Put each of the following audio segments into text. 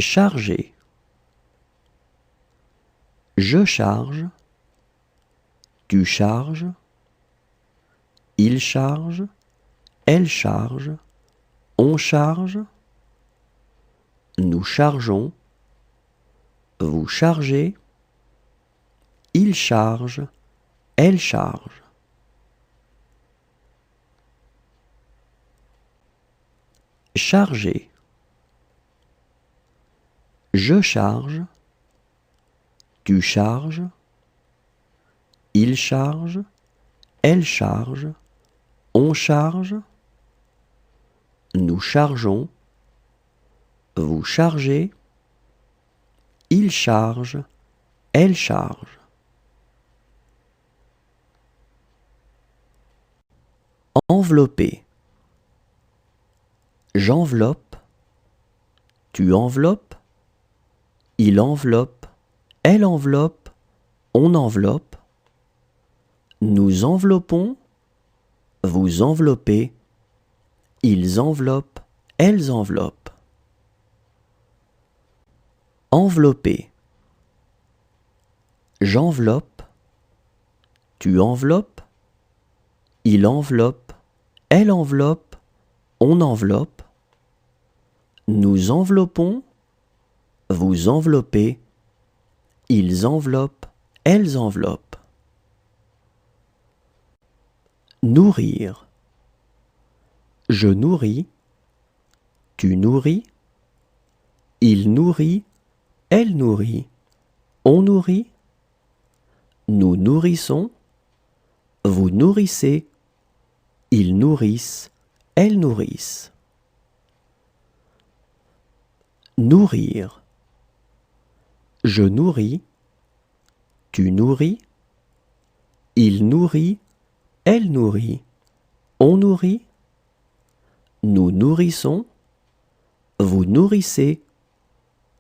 Charger. Je charge. Tu charges. Il charge. Elle charge. On charge. Nous chargeons. Vous chargez. Il charge. Elle charge. Charger. Je charge. Tu charges. Il charge. Elle charge. On charge. Nous chargeons. Vous chargez. Il charge. Elle charge. Envelopper. J'enveloppe. Tu enveloppes. Il enveloppe. Elle enveloppe. On enveloppe. Nous enveloppons. Vous enveloppez. Ils enveloppent. Elles enveloppent. Envelopper. J'enveloppe. Tu enveloppes. Il enveloppe. Elle enveloppe. On enveloppe. Nous enveloppons. Vous enveloppez. Ils enveloppent. Elles enveloppent. Nourrir. Je nourris. Tu nourris. Il nourrit. Elle nourrit. On nourrit. Nous nourrissons. Vous nourrissez. Ils nourrissent. Elles nourrissent. Nourrir. Je nourris. Tu nourris. Il nourrit. Elle nourrit. On nourrit. Nous nourrissons. Vous nourrissez.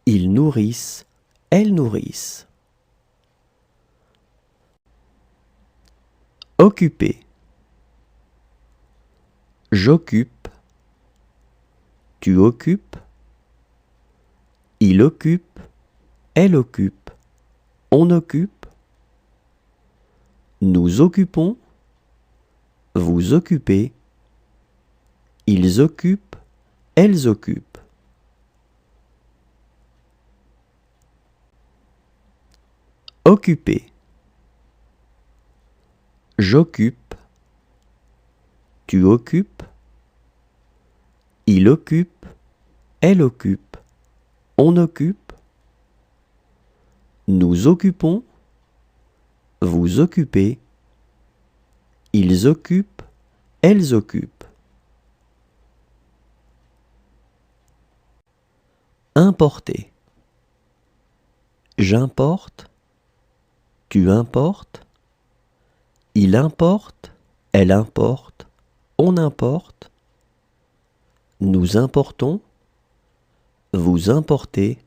Ils nourrissent. Elles nourrissent. Occuper. J'occupe. Tu occupes. Il occupe. Elle occupe. On occupe. Nous occupons. Vous occupez. Ils occupent. Elles occupent. Occuper. J'occupe. Tu occupes. Il occupe. Elle occupe. On occupe. Nous occupons. Vous occupez. Ils occupent. Elles occupent. Importer. J'importe. Tu importes. Il importe. Elle importe. On importe. Nous importons. Vous importez.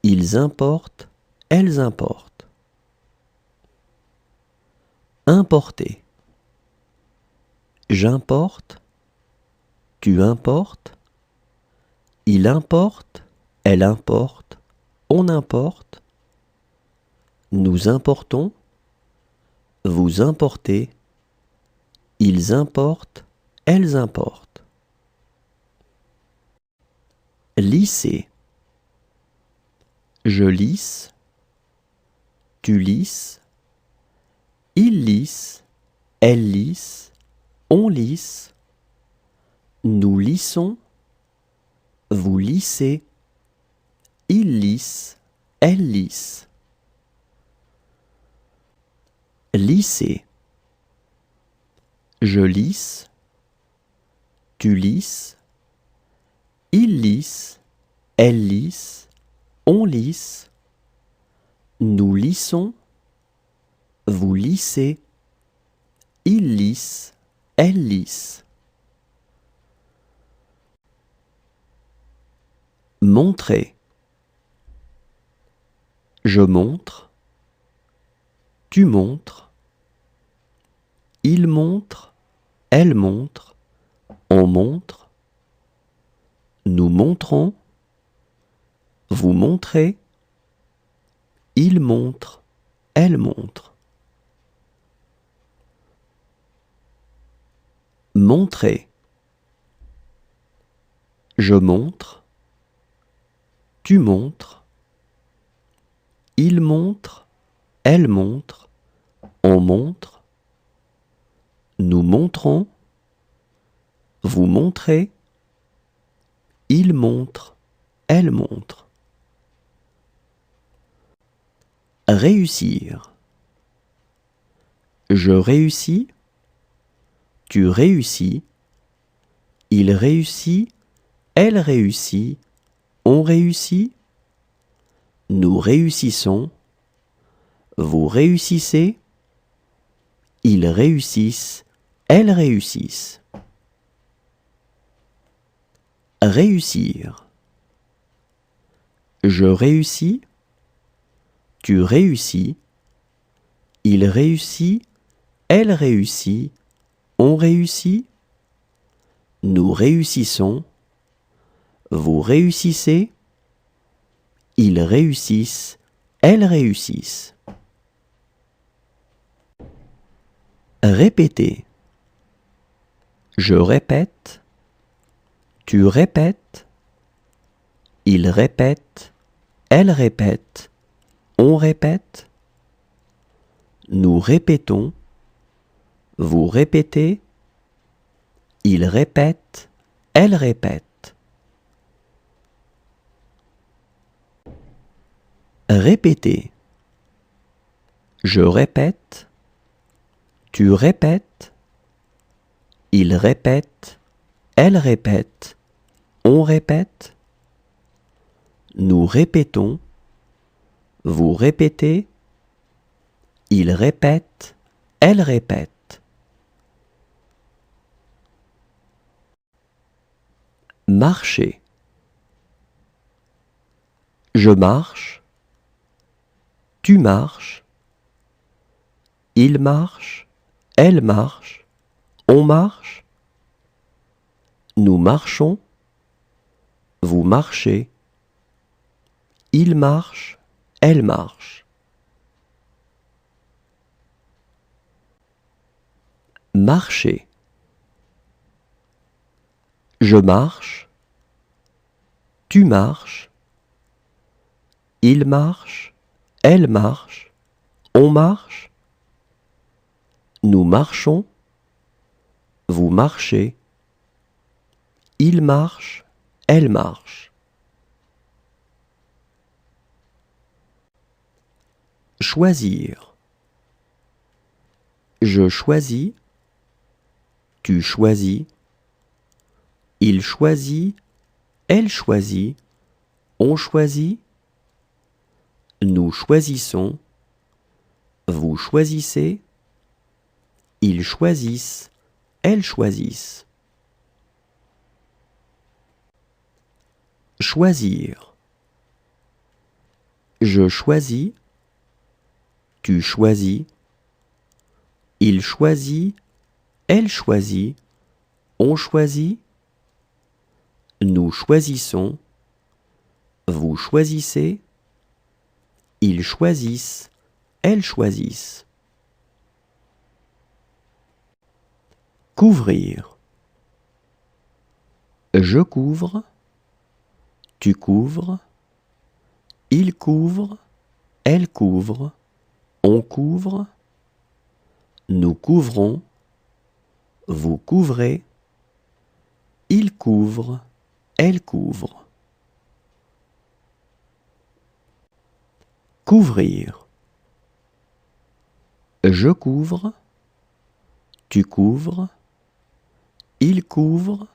Ils importent. Elles importent. Importer. J'importe. Tu importes. Il importe. Elle importe. On importe. Nous importons. Vous importez. Ils importent. Elles importent. Lisser. Je lisse. Tu lisses. Il lisse. Elle lisse. On lisse. Nous lissons. Vous lissez. Il lisse. Elle lisse. Lisser. Je lisse. Tu lisses. Il lisse. Elle lisse. On lisse. Nous lissons. Vous lissez. Il lisse. Elle lisse. Montrer. Je montre. Tu montres. Il montre. Elle montre. On montre. Nous montrons. Vous montrez. Il montre. Elle montre. Montrer. Je montre. Tu montres. Il montre. Elle montre. On montre. Nous montrons. Vous montrez. Il montre. Elle montre. Réussir. Je réussis. Tu réussis. Il réussit. Elle réussit. On réussit. Nous réussissons. Vous réussissez. Ils réussissent. Elles réussissent. Réussir. Je réussis. Tu réussis. Il réussit. Elle réussit. On réussit. Nous réussissons. Vous réussissez. Ils réussissent. Elles réussissent. Répéter. Je répète. Tu répètes. Il répète. Elle répète. On répète. Nous répétons. Vous répétez. Il répète. Elle répète. Répéter. Je répète. Tu répètes. Il répète. Elle répète. On répète. Nous répétons. Vous répétez. Il répète. Elle répète. Marcher. Je marche. Tu marches. Il marche. Elle marche. On marche. Nous marchons. Vous marchez. Il marche. Elle marche. Marcher. Je marche. Tu marches. Il marche. Elle marche. On marche. Nous marchons. Vous marchez. Il marche. Elle marche. Choisir. Je choisis. Tu choisis. Il choisit. Elle choisit. On choisit. Nous choisissons. Vous choisissez. Ils choisissent. Elles choisissent. Choisir. Je choisis. Tu choisis. Il choisit. Elle choisit. On choisit. Nous choisissons. Vous choisissez. Ils choisissent. Elles choisissent. Couvrir. Je couvre. Tu couvres. Il couvre. Elle couvre. On couvre. Nous couvrons. Vous couvrez. Il couvre. Elle couvre. Couvrir. Je couvre. Tu couvres. Il couvre.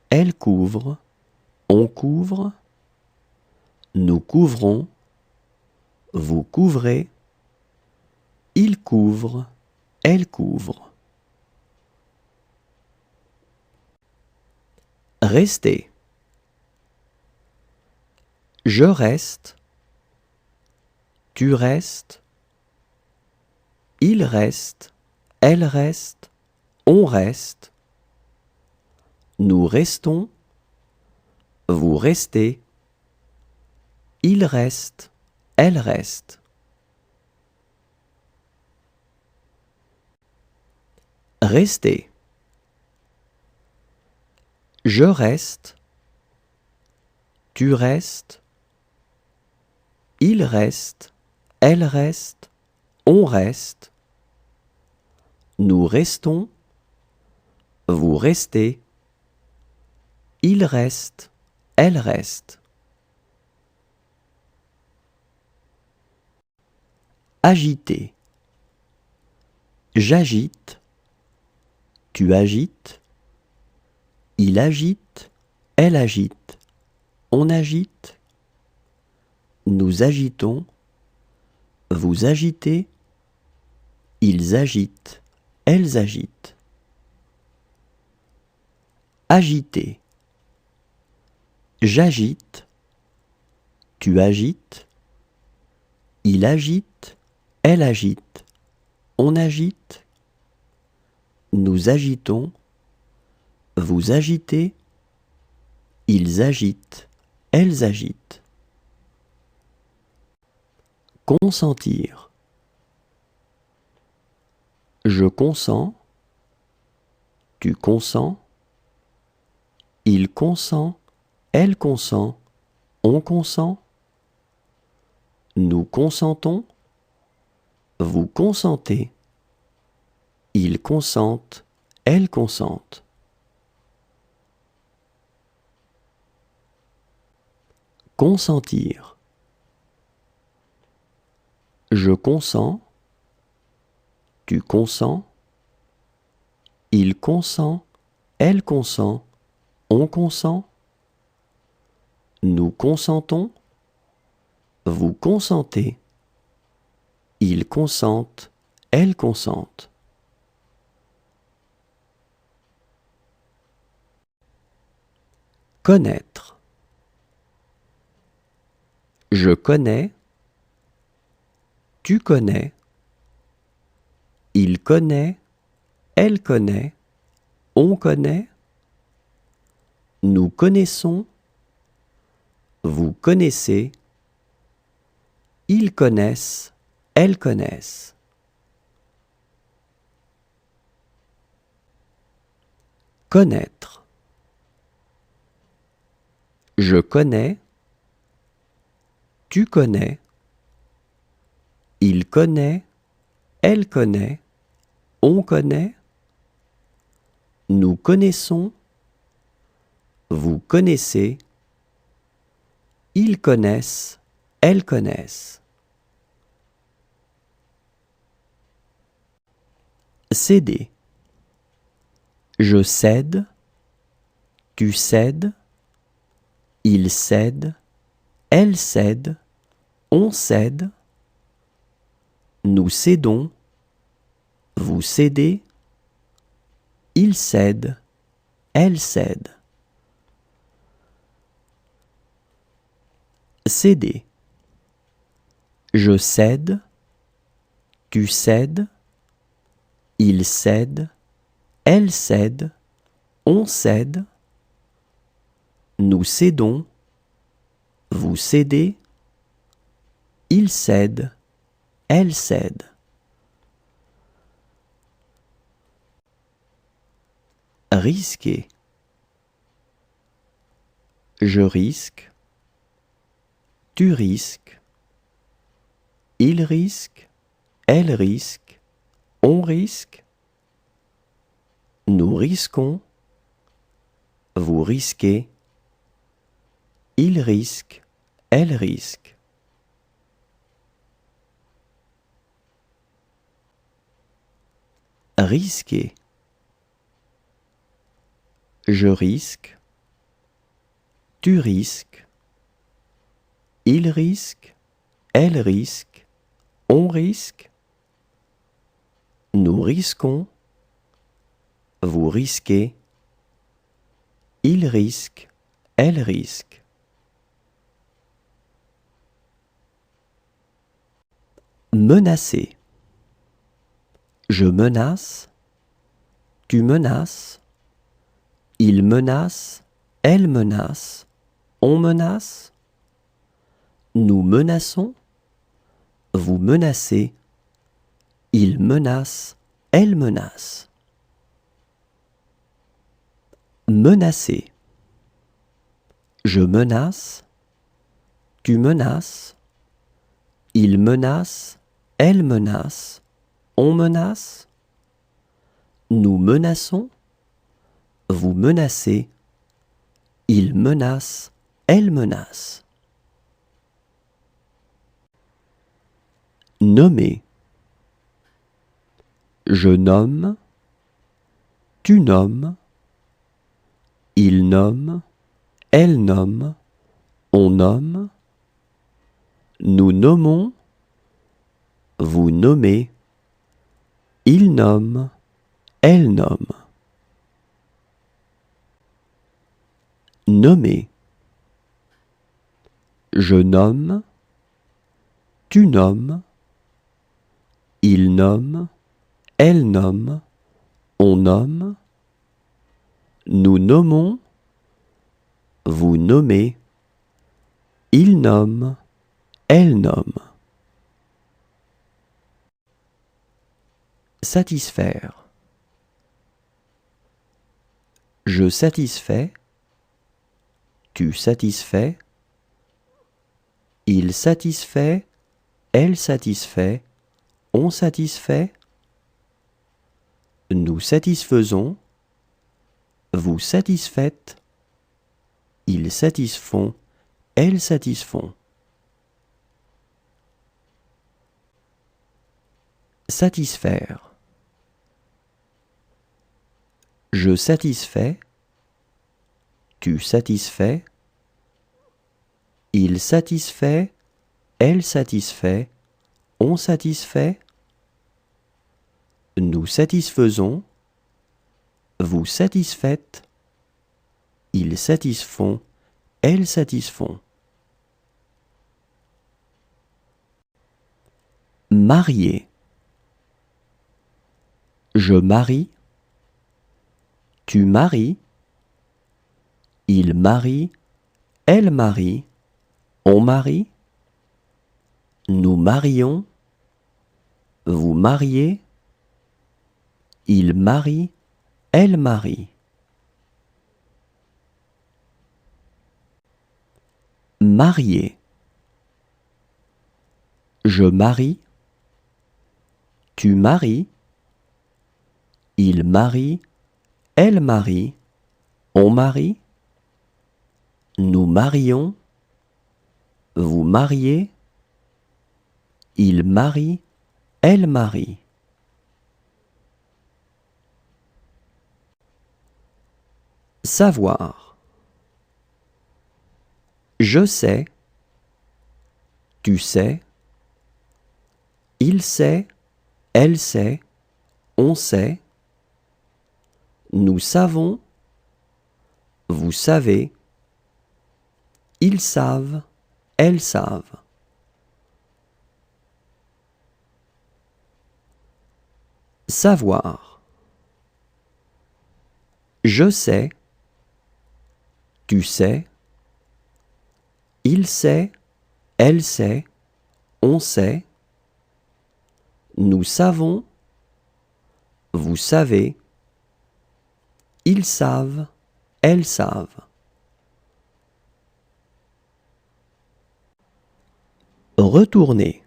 Elle couvre. On couvre. Nous couvrons. Vous couvrez. Il couvre. Elle couvre. Rester. Je reste. Tu restes. Il reste. Elle reste. On reste. Nous restons. Vous restez. il reste, elle reste. Rester. Je reste, tu restes, il reste, elle reste, on reste, nous restons, vous restez, il reste, elle reste. Agiter. J'agite, tu agites, il agite, elle agite, on agite, nous agitons, vous agitez, ils agitent, elles agitent. Agiter. J'agite, tu agites, il agite, elle agite, on agite, nous agitons, vous agitez, ils agitent, elles agitent. Consentir. Je consens, tu consens, il consent, elle consent, on consent, nous consentons, vous consentez, ils consentent, elles consentent. Consentir. Je consens, tu consens, il consent, elle consent, on consent, nous consentons, vous consentez, ils consentent, elles consentent. Connaître. Je connais, tu connais, il connaît, elle connaît, on connaît, nous connaissons, vous connaissez, ils connaissent, elles connaissent. Connaître. Je connais, tu connais, il connaît, elle connaît, on connaît, nous connaissons, vous connaissez, ils connaissent, elles connaissent. Céder. Je cède, tu cèdes, il cède, elle cède, on cède, nous cédons, vous cédez, il cède, elle cède. Céder. Je cède, tu cèdes, il cède, elle cède, on cède, nous cédons, vous cédez, il cède, elle cède. Risquer. Je risque, tu risques, il risque, elle risque, on risque, nous risquons, vous risquez, il risque, elle risque. Risquer. Je risque, tu risques, il risque, elle risque, on risque, nous risquons, vous risquez, il risque, elle risque. Menacer. Je menace, tu menaces, il menace, elle menace, on menace, Nous menaçons, vous menacez, il menace, elle menace. Menacer. Je menace, tu menaces, il menace, elle menace, on menace. Nous menaçons, vous menacez, il menace, elle menace. Nommer. Je nomme, tu nommes, il nomme, elle nomme, on nomme. Nous nommons, vous nommez, il nomme, elle nomme. Nommer. Je nomme, tu nommes, il nomme, elle nomme, on nomme. Nous nommons, vous nommez, il nomme, elle nomme. Satisfaire. Je satisfais, tu satisfais, il satisfait, elle satisfait, on satisfait. Nous satisfaisons, vous satisfaites, ils satisfont, elles satisfont. Satisfaire. Je satisfais, tu satisfais, il satisfait, elle satisfait, on satisfait. Nous satisfaisons, vous satisfaites, ils satisfont, elles satisfont. Marier. Je marie, tu maries, il marie, elle marie, on marie. Nous marions, vous mariez, il marie, elle marie. Marier. Je marie, tu maries, il marie, elle marie, on marie. Nous marions, vous mariez, il marie, elle marie. Savoir. Je sais, tu sais, il sait, elle sait, on sait. Nous savons, vous savez, ils savent, elles savent. Savoir. Je sais, tu sais, il sait, elle sait, on sait. Nous savons, vous savez, ils savent, elles savent. Retourner.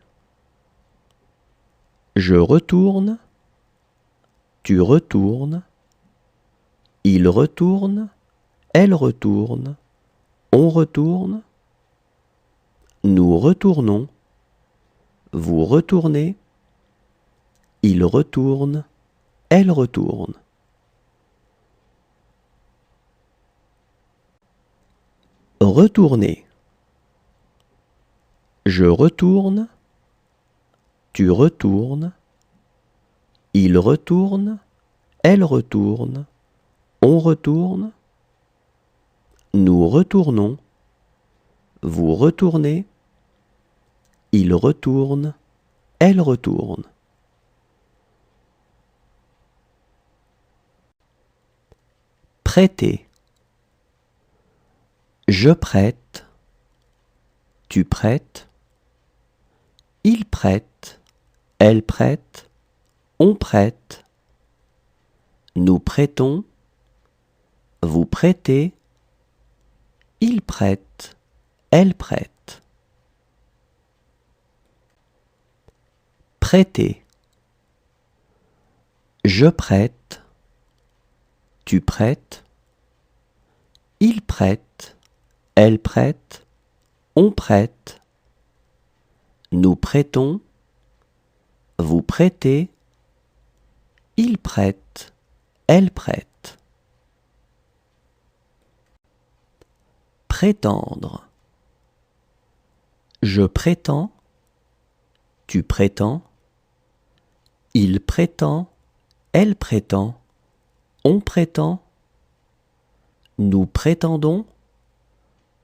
Je retourne, tu retournes, il retourne, elle retourne, on retourne. Nous retournons, vous retournez, il retourne, elle retourne. Retourner. Je retourne, tu retournes, il retourne, elle retourne, on retourne. Nous retournons, vous retournez, il retourne, elle retourne. Prêter. Je prête, tu prêtes, il prête, elle prête, on prête, nous prêtons, vous prêtez, il prête, elle prête. Prêter. Je prête, tu prêtes, il prête, elle prête, on prête, nous prêtons, vous prêtez, il prête, elle prête. Prétendre. Je prétends, tu prétends, il prétend, elle prétend, on prétend, nous prétendons,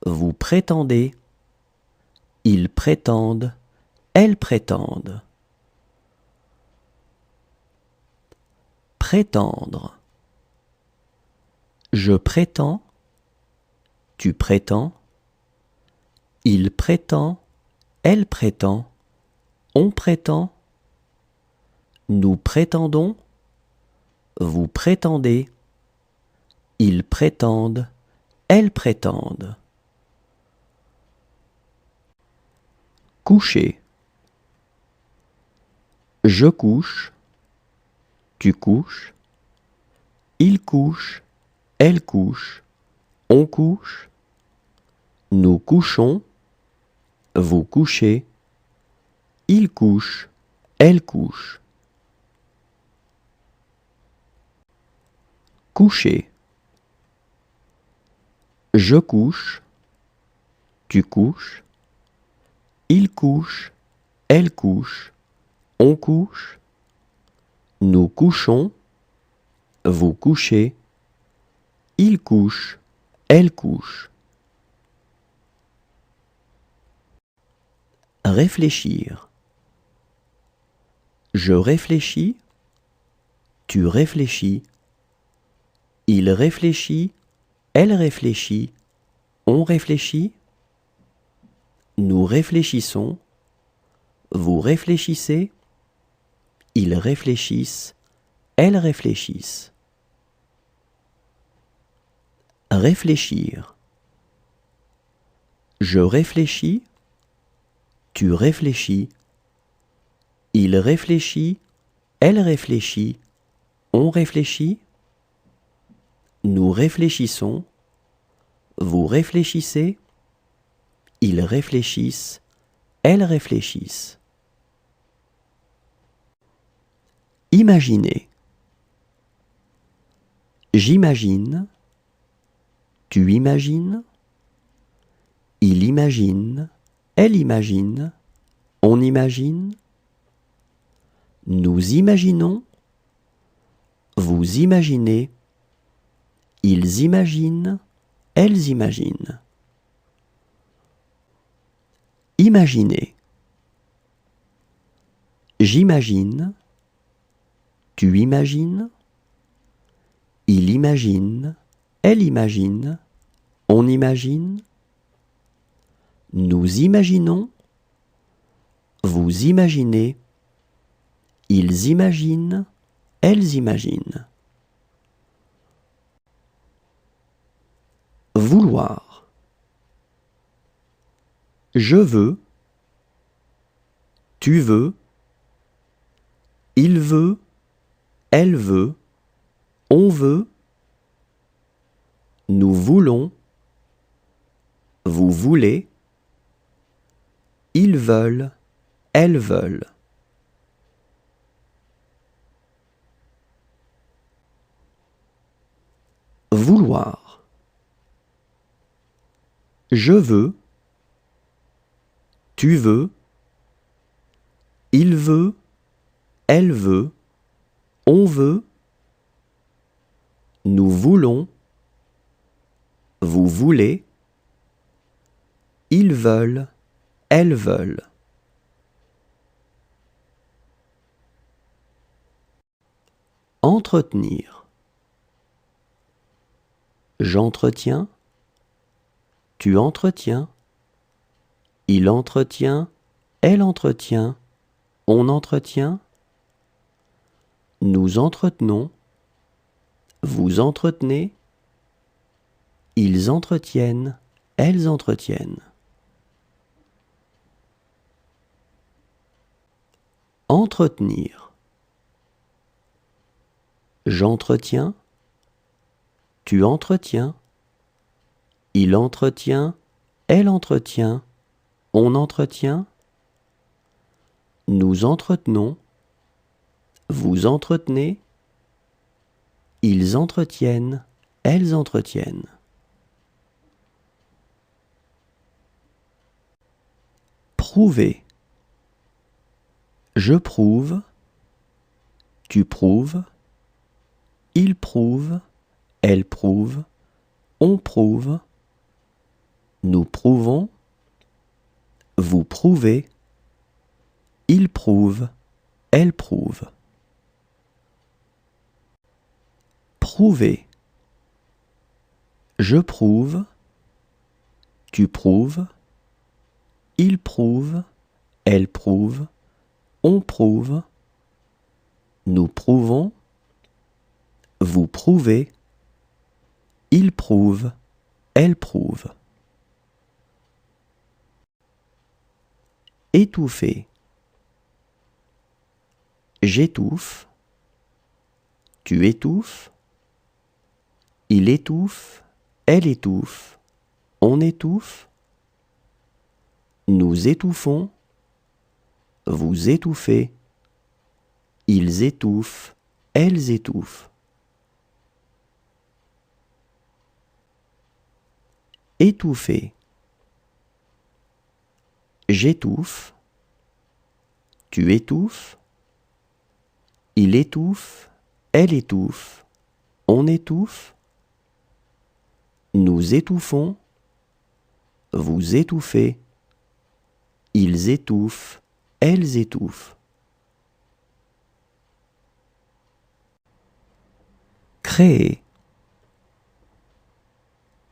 vous prétendez, ils prétendent, elles prétendent. Prétendre. Je prétends, tu prétends, il prétend, elle prétend, on prétend, nous prétendons, vous prétendez, ils prétendent, elles prétendent. Coucher. Je couche, tu couches, il couche, elle couche, on couche, nous couchons, vous couchez, il couche, elle couche. Coucher. Je couche, tu couches, il couche, elle couche, on couche, nous couchons, vous couchez, il couche, elle couche. Réfléchir. Je réfléchis, tu réfléchis, il réfléchit, elle réfléchit, on réfléchit, nous réfléchissons, vous réfléchissez, ils réfléchissent, elles réfléchissent. Réfléchir. Je réfléchis, tu réfléchis, il réfléchit, elle réfléchit, on réfléchit, nous réfléchissons, vous réfléchissez, ils réfléchissent, elles réfléchissent. Imaginer. J'imagine, tu imagines, il imagine, elle imagine, on imagine, nous imaginons, vous imaginez, ils imaginent, elles imaginent. Imaginer. J'imagine, tu imagines, il imagine, elle imagine, on imagine, nous imaginons, vous imaginez, ils imaginent, elles imaginent. Vouloir. Je veux, tu veux, il veut, elle veut, on veut, nous voulons, vous voulez, ils veulent, elles veulent. Vouloir. Je veux, tu veux, il veut, elle veut, on veut, nous voulons, vous voulez, ils veulent, elles veulent. Entretenir. J'entretiens, tu entretiens, Il entretient, elle entretient, on entretient. Nous entretenons, vous entretenez. Ils entretiennent, elles entretiennent. Entretenir. J'entretiens, tu entretiens. Il entretient, elle entretient, on entretient. Nous entretenons, vous entretenez. Ils entretiennent, elles entretiennent. Prouver. Je prouve, tu prouves, il prouve, elle prouve, on prouve. Nous prouvons, vous prouvez, il prouve, elle prouve. Prouver. Je prouve, tu prouves, il prouve, elle prouve, on prouve. Nous prouvons, vous prouvez, il prouve, elle prouve. Étouffer. J'étouffe, tu étouffes, il étouffe, elle étouffe, on étouffe. Nous étouffons, vous étouffez, ils étouffent, elles étouffent. Étouffer. J'étouffe, tu étouffes, il étouffe, elle étouffe, on étouffe. Nous étouffons, vous étouffez, ils étouffent, elles étouffent. Créer.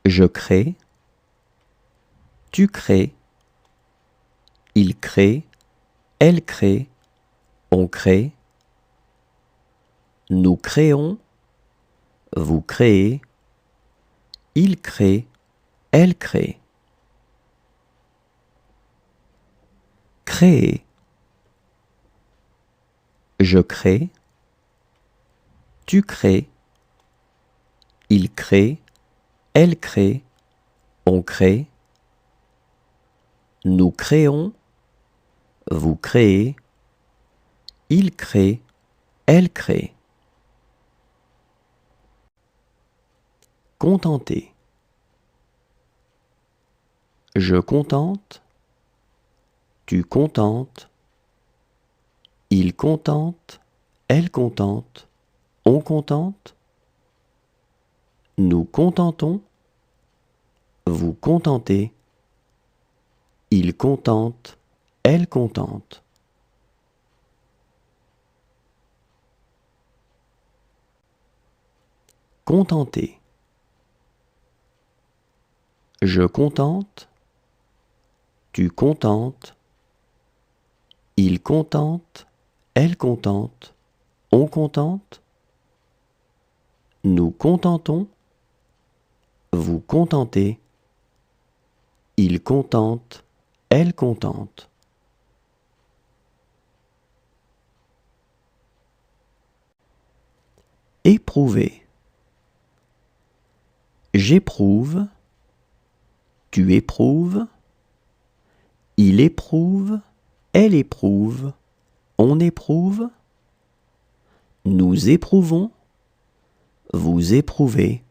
Je crée, tu crées, il crée, elle crée, on crée. Nous créons, vous créez, il crée, elle crée. Créer. Je crée, tu crées, il crée, elle crée, on crée. Nous créons, vous créez, il crée, elle crée. Contenter. Je contente, tu contentes, il contente, elle contente, on contente. Nous contentons, vous contentez, il contente, elle contente. Contenter. Je contente, tu contentes, il contente, elle contente, on contente. Nous contentons, vous contentez, il contente, elle contente. Éprouver. J'éprouve, tu éprouves, il éprouve, elle éprouve, on éprouve. Nous éprouvons, vous éprouvez,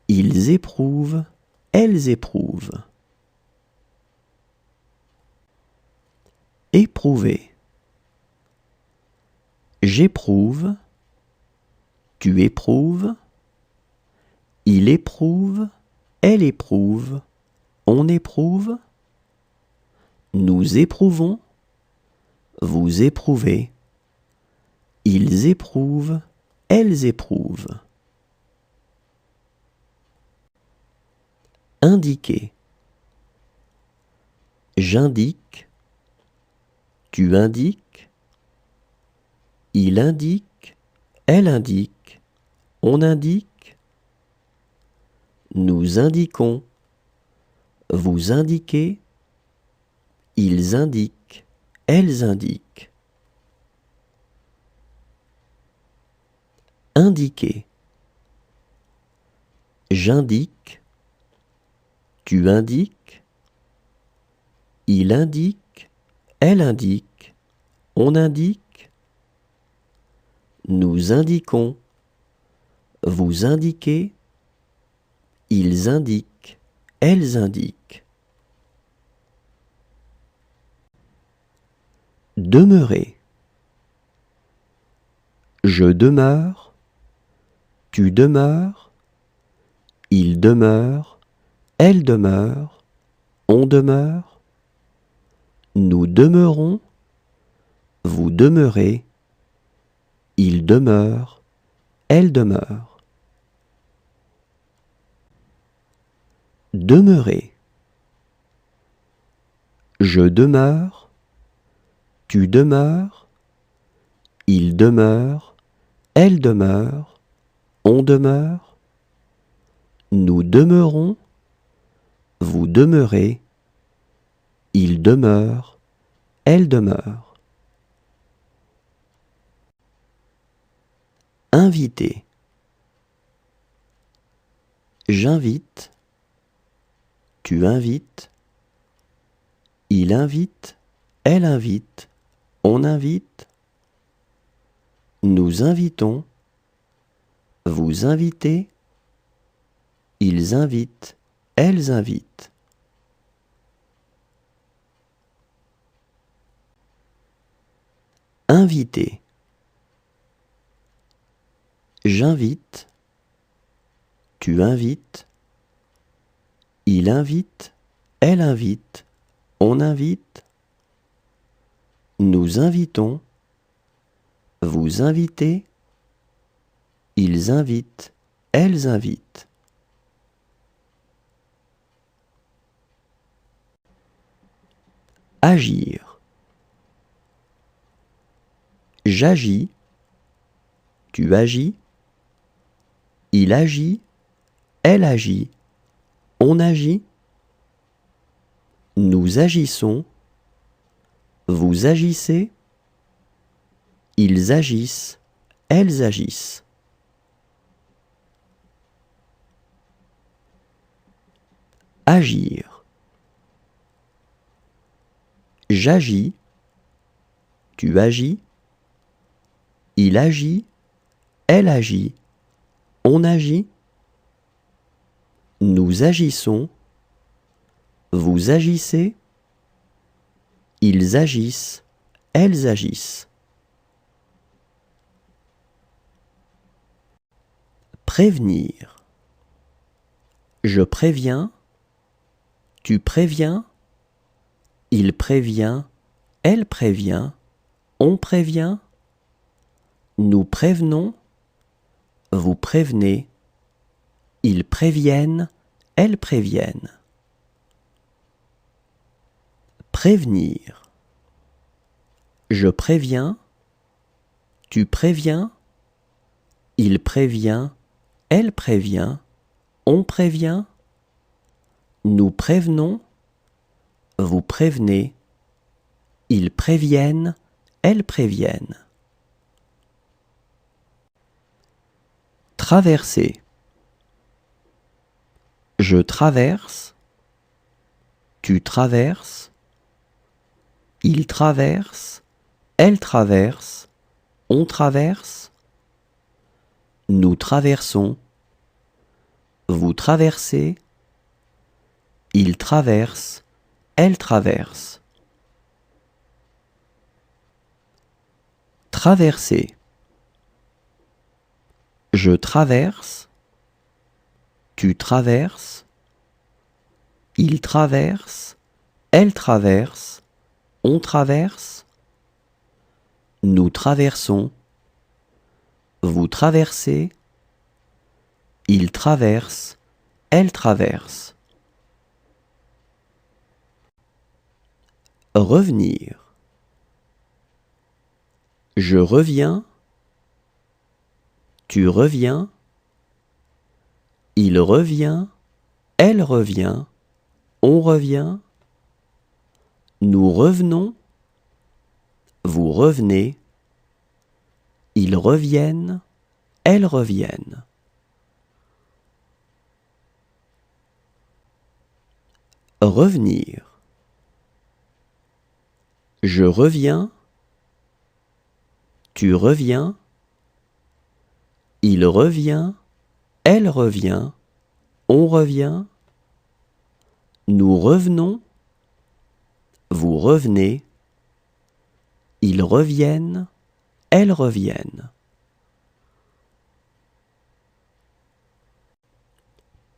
ils éprouvent, elles éprouvent. Éprouver. J'éprouve, tu éprouves, il éprouve, elle éprouve, on éprouve. Nous éprouvons, vous éprouvez, ils éprouvent, elles éprouvent. Indiquer. J'indique, tu indiques, il indique, elle indique, on indique, nous indiquons, vous indiquez, ils indiquent, elles indiquent. Indiquer. J'indique, tu indiques, il indique, elle indique, on indique, nous indiquons, vous indiquez, ils indiquent, elles indiquent. Demeurer. Je demeure, tu demeures, il demeure, elle demeure, on demeure, nous demeurons, vous demeurez, il demeure, elle demeure. Demeurer. Je demeure, tu demeures, il demeure, elle demeure, on demeure, nous demeurons, vous demeurez, il demeure, elle demeure. Inviter. J'invite, tu invites, il invite, elle invite, on invite, nous invitons, vous invitez, ils invitent, elles invitent. Inviter. J'invite, tu invites, il invite, elle invite, on invite, nous invitons, vous invitez, ils invitent, elles invitent. Agir. J'agis, tu agis, il agit, elle agit, on agit, nous agissons, vous agissez, ils agissent, elles agissent. Agir. J'agis, tu agis, il agit, elle agit, on agit, nous agissons, vous agissez, ils agissent, elles agissent. Prévenir. Je préviens, tu préviens, il prévient, elle prévient, on prévient, nous prévenons, vous prévenez, ils préviennent, elles préviennent. Prévenir. Je préviens, tu préviens, il prévient, elle prévient, on prévient, nous prévenons, vous prévenez, ils préviennent, elles préviennent. Traverser. Je traverse, tu traverses, il traverse, elle traverse, on traverse, nous traversons, vous traversez, il traverse, elle traverse. Traverser. Je traverse, tu traverses, il traverse, elle traverse, on traverse, nous traversons, vous traversez, il traverse, elle traverse. revenir. Je reviens, tu reviens, il revient, elle revient, on revient, nous revenons, vous revenez, ils reviennent, elles reviennent. Revenir. Je reviens, tu reviens, il revient, elle revient, on revient, nous revenons, vous revenez, ils reviennent, elles reviennent.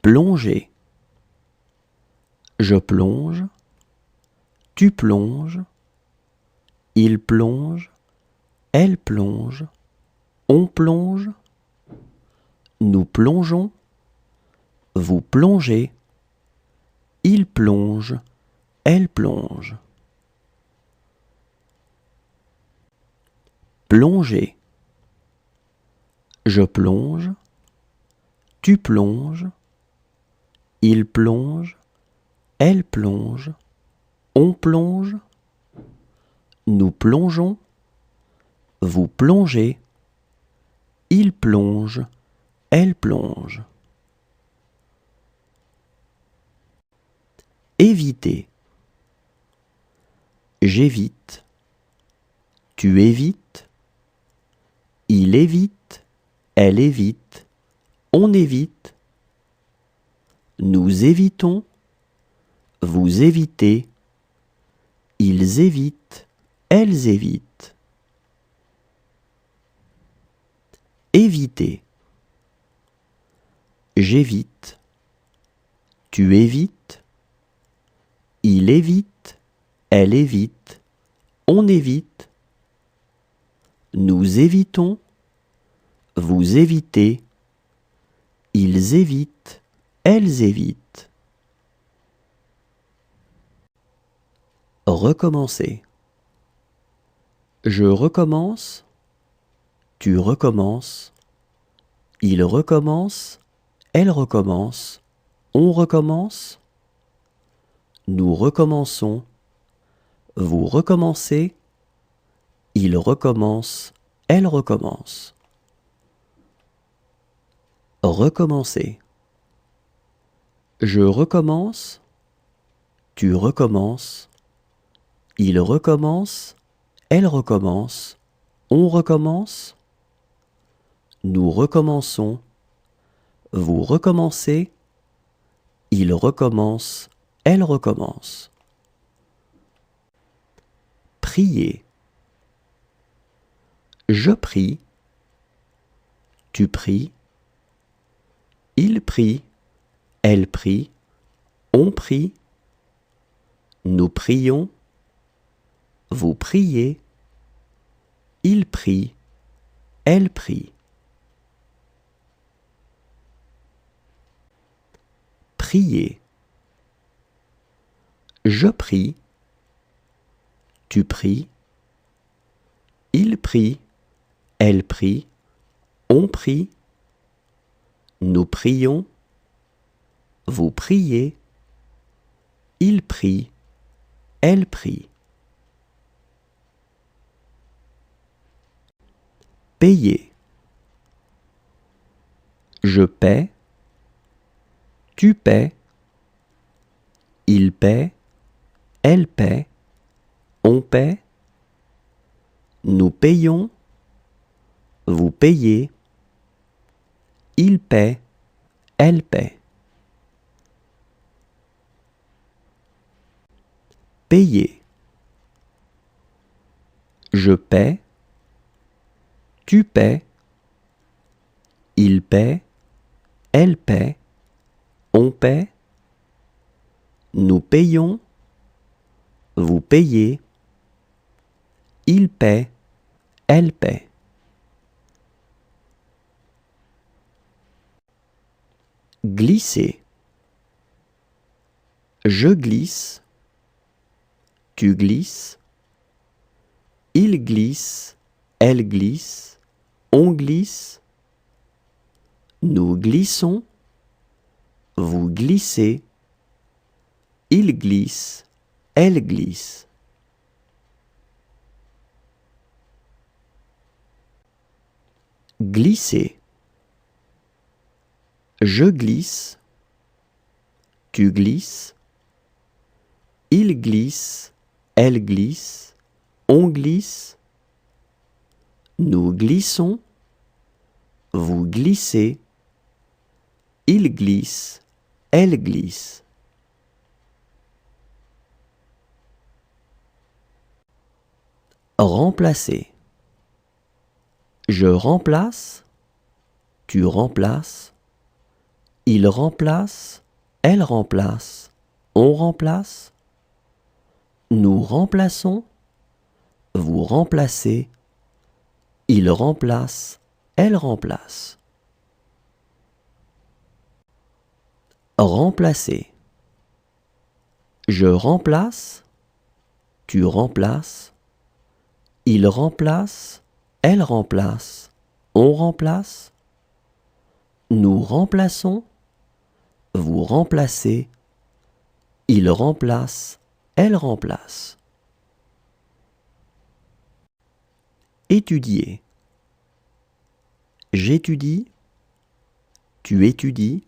Plonger. Je plonge, tu plonges, il plonge, elle plonge, on plonge, nous plongeons, vous plongez, il plonge, elle plonge. Plonger. Je plonge, tu plonges, il plonge, elle plonge, on plonge, nous plongeons, vous plongez, il plonge, elle plonge. Éviter. J'évite, tu évites, il évite, elle évite, on évite, nous évitons, vous évitez, ils évitent, elles évitent. Éviter. J'évite, tu évites, il évite, elle évite, on évite, nous évitons, vous évitez, ils évitent, elles évitent. Recommencer. Je recommence, tu recommences, il recommence, elle recommence, on recommence, nous recommençons, vous recommencez, il recommence, elle recommence. Recommencer. Je recommence, tu recommences, il recommence, elle recommence, on recommence, nous recommençons, vous recommencez, il recommence, elle recommence. Prier. Je prie, tu pries, il prie, elle prie, on prie, nous prions, vous priez, il prie, elle prie. Prier. Je prie, tu pries, il prie, elle prie, on prie, nous prions, vous priez, il prie, elle prie. Payer. Je paie, tu paies, il paie, elle paie, on paie, nous payons, vous payez, il paie, elle paie. Payer. Je paie, tu paies, il paie, elle paie, on paie, nous payons, vous payez, il paie, elle paie. Glisser. Je glisse, tu glisses. Il glisse, elle glisse, on glisse. Nous glissons, vous glissez. Il glisse, elle glisse. Glisser. Je glisse, tu glisses. Il glisse, elle glisse, on glisse. Nous glissons, vous glissez. Il glisse, elle glisse. Remplacer. Je remplace, tu remplaces. Il remplace, elle remplace, on remplace. Nous remplaçons, vous remplacez. Il remplace, elle remplace. Remplacer. Je remplace, tu remplaces. Il remplace, elle remplace, on remplace. Nous remplaçons, vous remplacez. Il remplace, elle remplace. Étudier. J'étudie, tu étudies.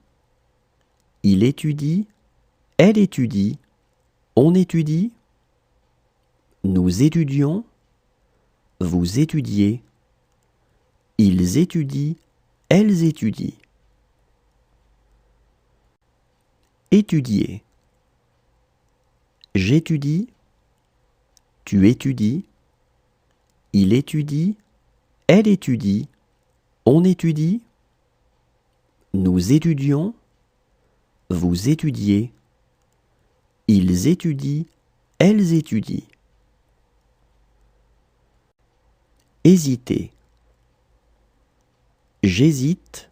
Il étudie, elle étudie, on étudie. Nous étudions, vous étudiez. Ils étudient, elles étudient. Étudier. J'étudie, tu étudies. Il étudie, elle étudie, on étudie. Nous étudions, vous étudiez. Ils étudient, elles étudient. Hésiter. J'hésite,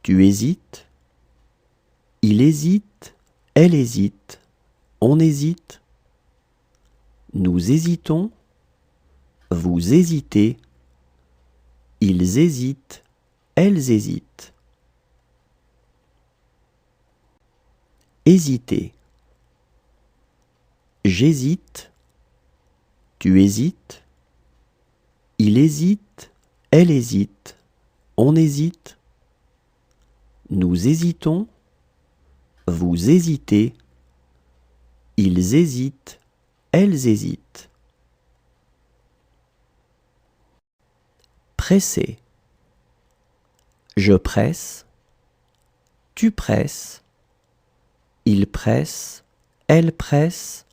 tu hésites. Il hésite, elle hésite, on hésite. Nous hésitons, vous hésitez. Ils hésitent, elles hésitent. Hésiter. J'hésite, tu hésites. Il hésite, elle hésite, on hésite. Nous hésitons, vous hésitez. Ils hésitent, elles hésitent. Presser. Je presse, tu presses. Il presse, elle presse,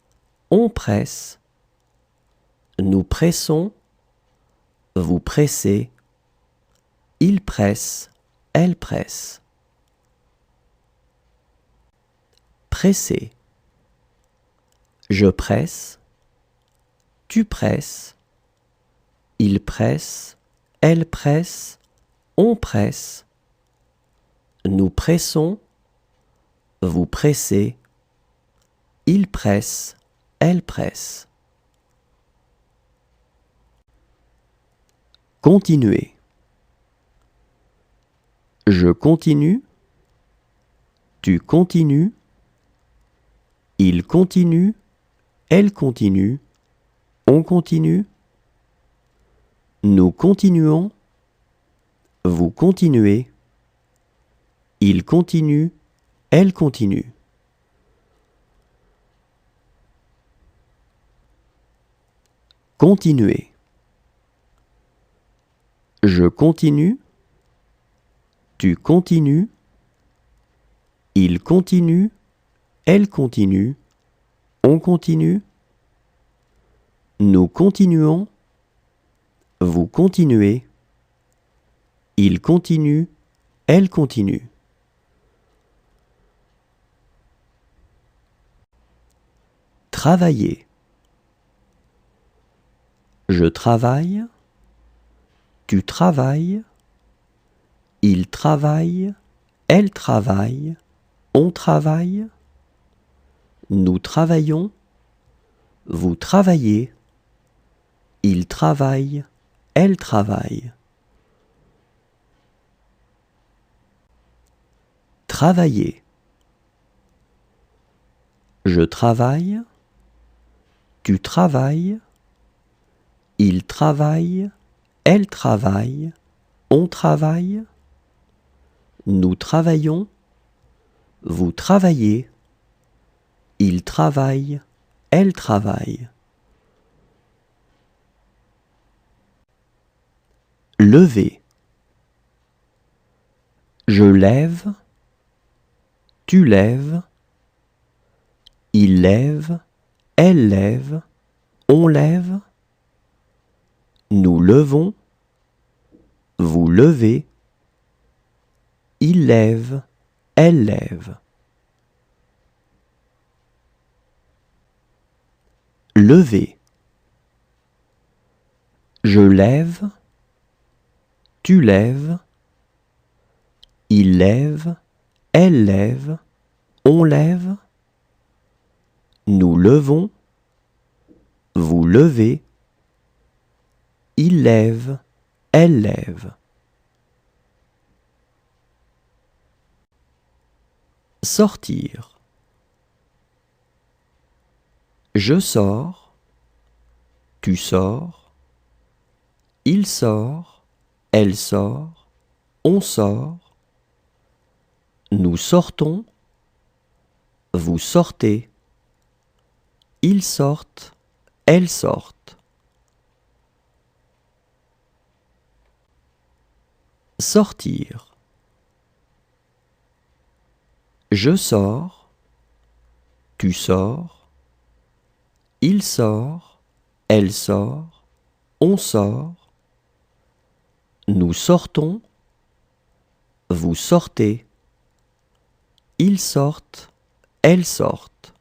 on presse. Nous pressons, vous pressez. Il presse, elle presse. Presser. Je presse, tu presses. Il presse, elle presse, on presse. Nous pressons, vous pressez. Il presse, elle presse. Continuer. Je continue, tu continues. Il continue, elle continue, on continue. Nous continuons, vous continuez. Il continue, elle continue. Continuer. Je continue, tu continues. Il continue, elle continue, on continue. Nous continuons, vous continuez. Il continue, elle continue. Travailler. Je travaille, tu travailles. Il travaille, elle travaille, on travaille. Nous travaillons, Vous travaillez. Il travaille. Elle travaille. Travailler. Je travaille. Tu travailles. Il travaille. Elle travaille. On travaille. Nous travaillons. Vous travaillez. Il travaille. Elle travaille. Lever. Je lève. Tu lèves. Il lève. Elle lève. On lève. Nous levons. Vous levez. Il lève. Elle lève. Lever. Je lève. Tu lèves. Il lève. Elle lève. On lève. Nous levons. Vous levez. Il lève. Elle lève. Sortir. Je sors. Tu sors. Il sort. Elle sort. On sort. Nous sortons. Vous sortez. Ils sortent. Elles sortent. Sortir. Je sors. Tu sors. Il sort. Elle sort. On sort. Nous sortons. Vous sortez. Ils sortent. Elles sortent.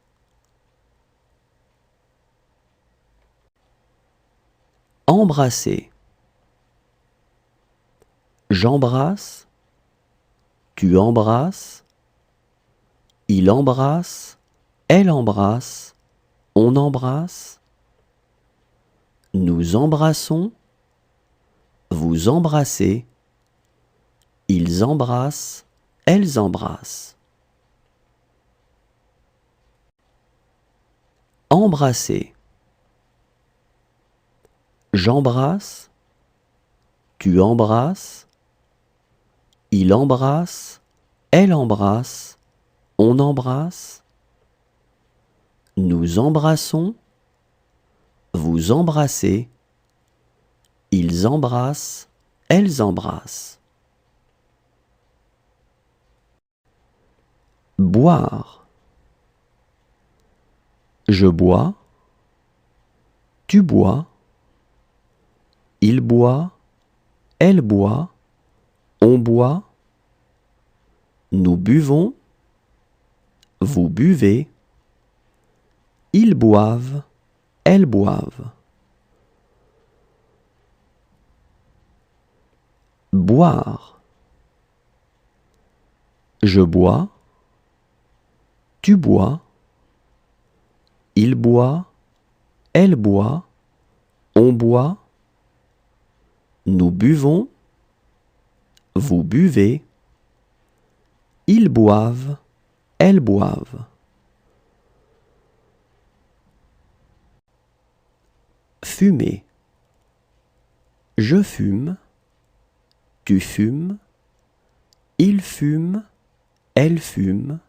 Embrasser. J'embrasse. Tu embrasses. Il embrasse. Elle embrasse. On embrasse. Nous embrassons. Vous embrassez. Ils embrassent. Elles embrassent. Embrasser. J'embrasse. Tu embrasses. Il embrasse. Elle embrasse. On embrasse. Nous embrassons. Vous embrassez. Ils embrassent. Elles embrassent. Boire. Je bois. Tu bois. Il boit. Elle boit. On boit. Nous buvons. Vous buvez. Ils boivent. Elles boivent. Boire. Je bois. Tu bois. Il boit. Elle boit. On boit. Nous buvons. Vous buvez. Ils boivent. Elles boivent. Fumer. Je fume. Tu fumes. Il fume. Elle fume.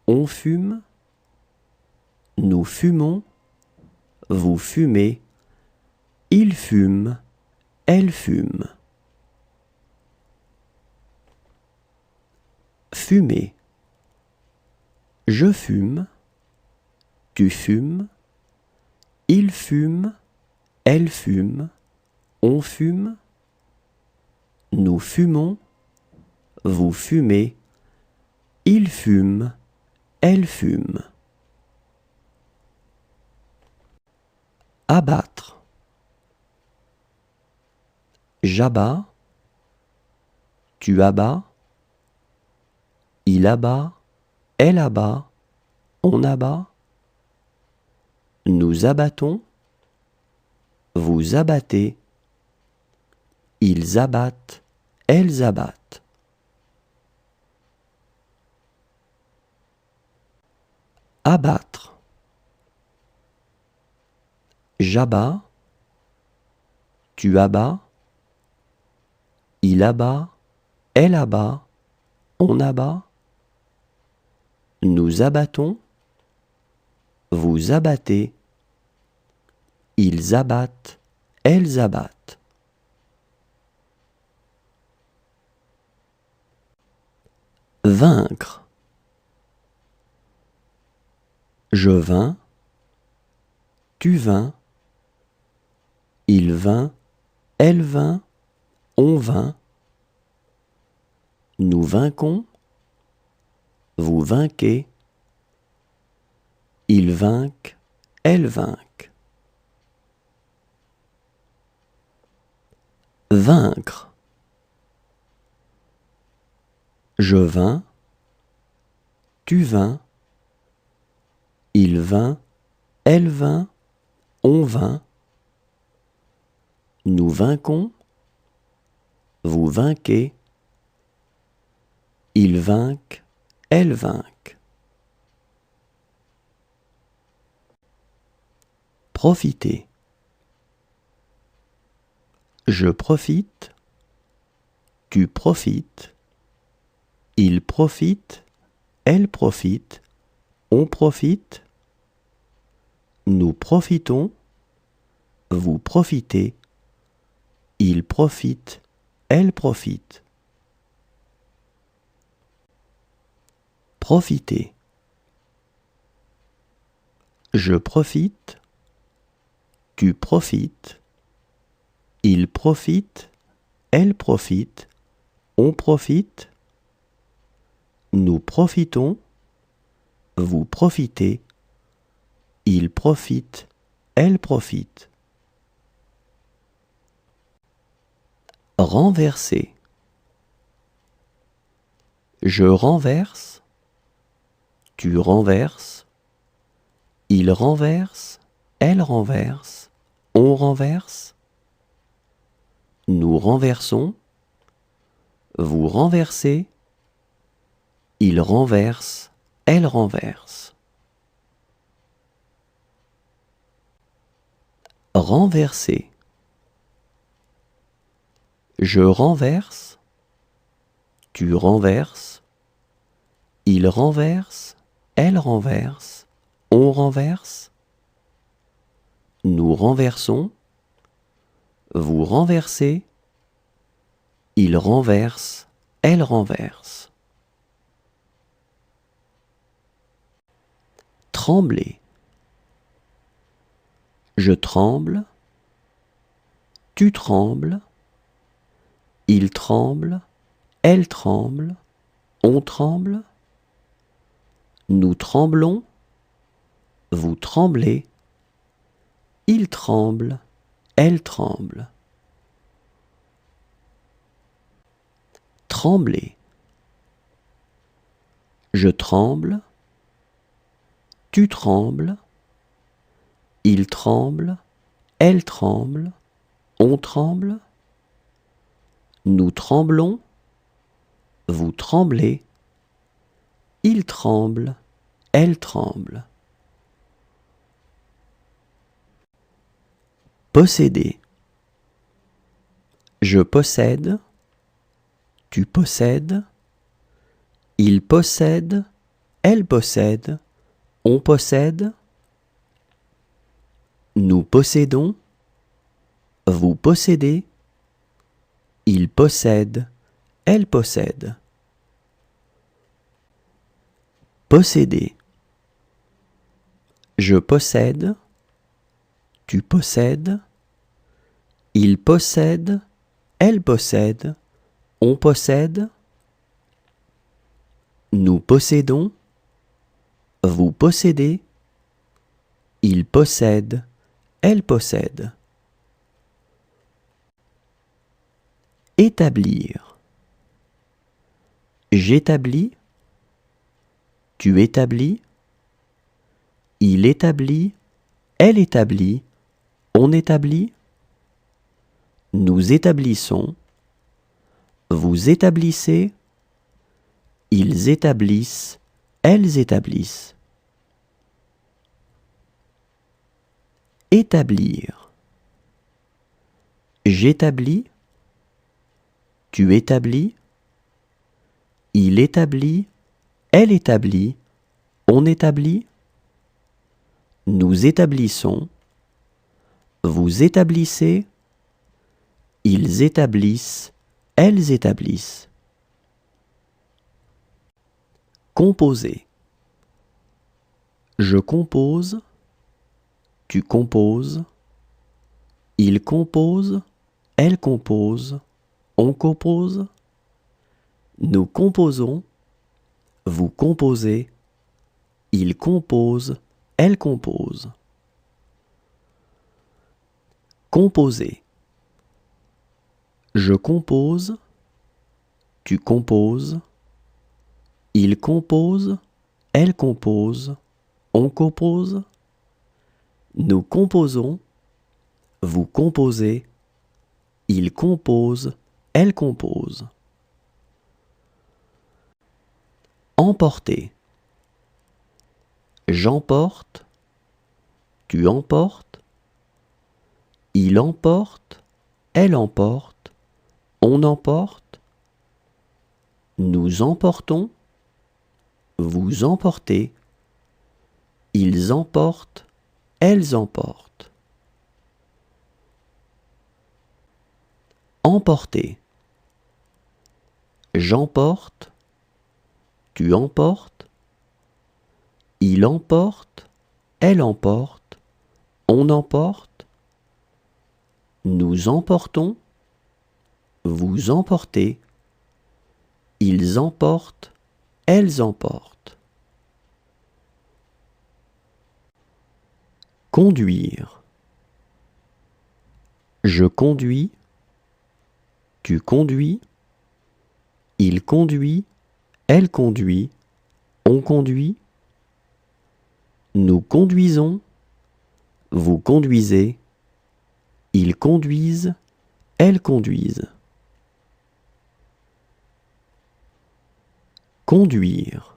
On fume. Nous fumons. Vous fumez. Il fume. Elle fume. Fumer. Je fume. Tu fumes. Il fume. Elle fume. On fume. Nous fumons. Vous fumez. Il fume. Elle fume. Abattre. J'abats. Tu abats. Il abat. Elle abat. On abat. Nous abattons. Vous abattez. Ils abattent. Elles abattent. Abattre. J'abats. Tu abats. Il abat. Elle abat. On abat. Nous abattons. Vous abattez. Ils abattent. Elles abattent. Vaincre. Je vins. Tu vins. Il vint. Elle vint. On vint. Nous vainquons. Vous vainquez. Ils vainquent. Elles vainquent. Vaincre. Je vins. Tu vins. Il vint. Elle vint. On vint. Nous vainquons. Vous vainquez. Ils vainquent. Elles vainquent. Profiter. Je profite. Tu profites. Il profite. Elle profite. On profite. Nous profitons. Vous profitez. Il profite. Elle profite. Profiter. Je profite. Tu profites. Il profite. Elle profite. On profite. Nous profitons. Vous profitez. Il profite. Elle profite. Renverser. Je renverse. Tu renverses. Il renverse. Elle renverse. On renverse. Nous renversons. Vous renversez. Il renverse. Elle renverse. Renverser. Je renverse. Tu renverses. Il renverse. Elle renverse. On renverse. Nous renversons. Vous renversez. Il renverse. Elle renverse. Trembler. Je tremble. Tu trembles. Il tremble. Elle tremble. On tremble. Nous tremblons. Vous tremblez. Il tremble. Elle tremble. Trembler. Je tremble. Tu trembles. Il tremble. Elle tremble. On tremble. Nous tremblons. Vous tremblez. Il tremble. Elle tremble. Posséder. Je possède. Tu possèdes. Il possède. Elle possède. On possède. Nous possédons. Vous possédez. Il possède. Elle possède. Posséder. Je possède. Tu possèdes. Il possède. Elle possède. On possède. Nous possédons. Vous possédez. Il possède. Elle possède. Établir. J'établis. Tu établis. Il établit. Elle établit, on établit. Nous établissons, vous établissez. Ils établissent, elles établissent. Établir. J'établis, tu établis, il établit, elle établit, on établit. Nous établissons, vous établissez, ils établissent, elles établissent. Composer. Je compose, tu composes, il compose, elle compose, on compose. Nous composons, vous composez, il compose, elle compose. Composer. Je compose, tu composes, il compose, elle compose, on compose. Nous composons, vous composez, il compose, elle compose. Emporter. J'emporte, tu emportes, il emporte, elle emporte, on emporte. Nous emportons, vous emportez, ils emportent, elles emportent. Emporter. J'emporte, tu emportes, il emporte, elle emporte, on emporte. Nous emportons, vous emportez, ils emportent, elles emportent. Conduire. Je conduis, tu conduis, il conduit, elle conduit, on conduit. Nous conduisons, vous conduisez, ils conduisent, elles conduisent. Conduire.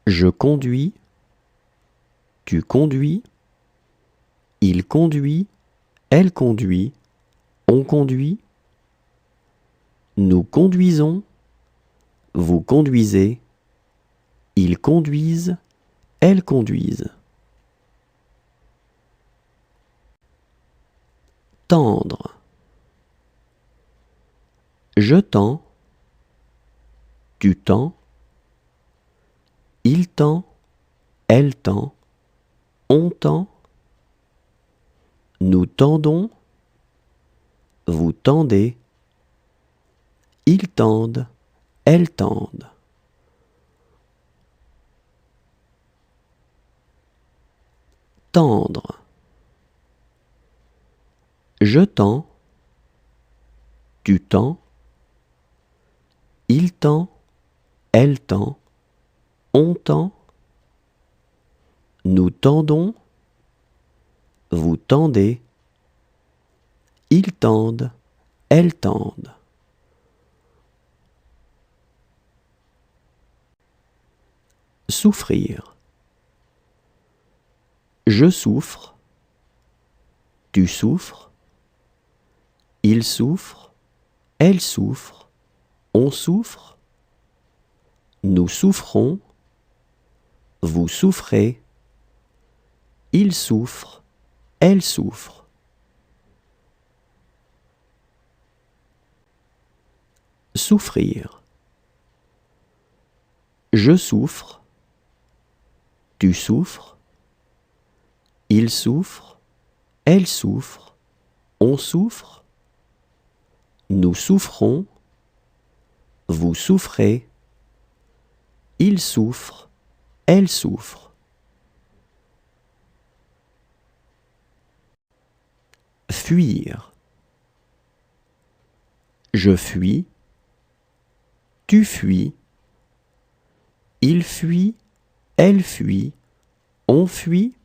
Je conduis, tu conduis, il conduit, elle conduit, on conduit. Nous conduisons, vous conduisez, ils conduisent, elles conduisent. Tendre. Je tends, tu tends, il tend, elle tend, on tend. Nous tendons, vous tendez, ils tendent, elles tendent. Tendre. Je tends, tu tends, il tend, elle tend, on tend. Nous tendons, vous tendez, ils tendent, elles tendent. Souffrir. Je souffre, tu souffres, il souffre, elle souffre, on souffre. Nous souffrons, vous souffrez, il souffre, elle souffre. Souffrir. Je souffre, tu souffres, il souffre, elle souffre, on souffre. Nous souffrons, vous souffrez, il souffre, elle souffre. Fuir. Je fuis, tu fuis, il fuit, elle fuit, on fuit.